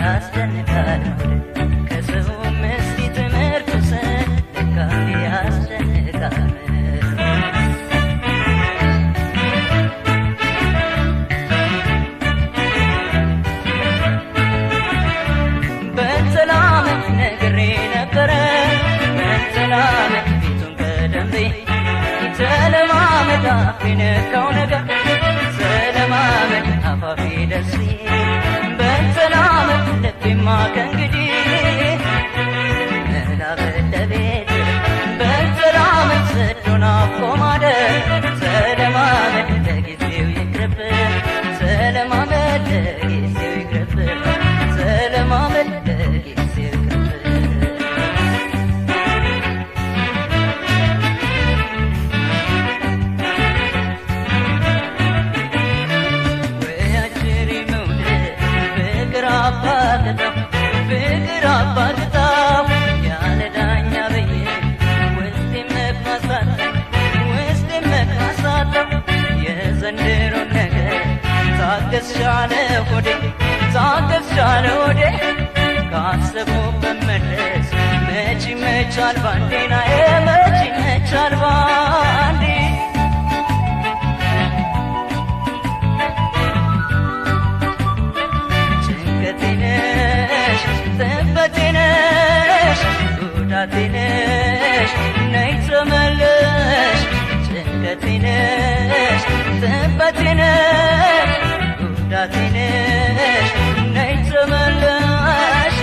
ያስደንቃል ከሰው ምስቲ ትምህርት ውሰድ ለካ ያስደንቃል በሰላም ነግሬ ነበረ በሰላም ፊቱን በደንብ ሰለማመድ አፍነካው ነገር ሰለማመድ አፋፊ ደርሲ በሰላመድ ልቤማ ከእንግዲህ መላበለቤት በሰላመድ ሰዶን አፍቆ ማደር ሰለማመድ ለጊዜው ይቅርብ ሰለማመድ ለጊዜው ይቅርብ ሰለማመድ ለጊዜው ይቅርብ ፍቅር አባትታው ያለ ዳኛ በየ ውስጤ መካሳታው የዘንድሮን ነገር ታገስሻለ ሆዴ ካሰብኩበት መድረስ መች ይመቻል ባንዴና መች ይመቻል ባንዴ ጭንቀቴነሽ ጥበቴነሽ ጉዳቴነሽ ነይ ተመለሽ ጭንቀቴነሽ ጥበቴነሽ ጉዳቴነሽ ነይ ተመለሽ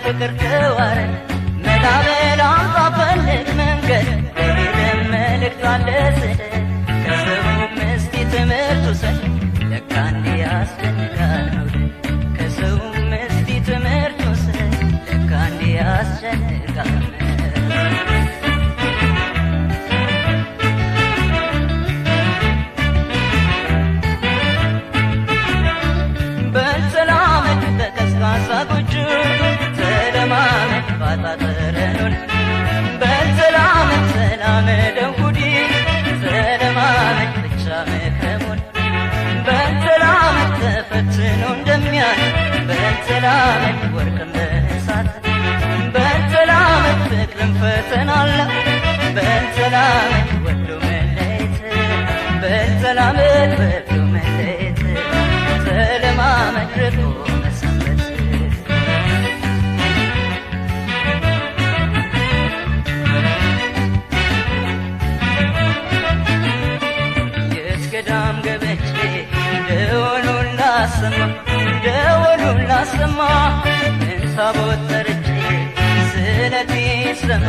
ፍቅር ተዋረን መላበል አምጣ ፈልግ መንገድ ለሄደን መልእክት አለስድ ከሰው ምስቲ ትምህርት ውሰድ ለካ እንዲህ ያስጨንቃል መውደድ ከሰው ምስቲ ትምህርት ውሰድ ለካ እንዲህ ያስጨንቃል በሰላመድ በቀዝቃዛ ጎጆ ሰለማመድ ባጣጠረኑን በሰላመድ ሰላመደው ጉዲ ሰለማመድ ብቻ መክረሙን በሰላመድ ተፈትኖ እንደሚያን በሰላመድ ወርቅን በእሳት በሰላመድ ፍቅርን ፈተናለ በሰላመድ ወዶ መለየት በሰላመድ ወዶ መለየት ሰለማመድ ርቆ መሰንበት የስገዳም ገበቼ ደወሉን ላሰማ እንሳቦት ጠርቼ ስለቴ ሰማ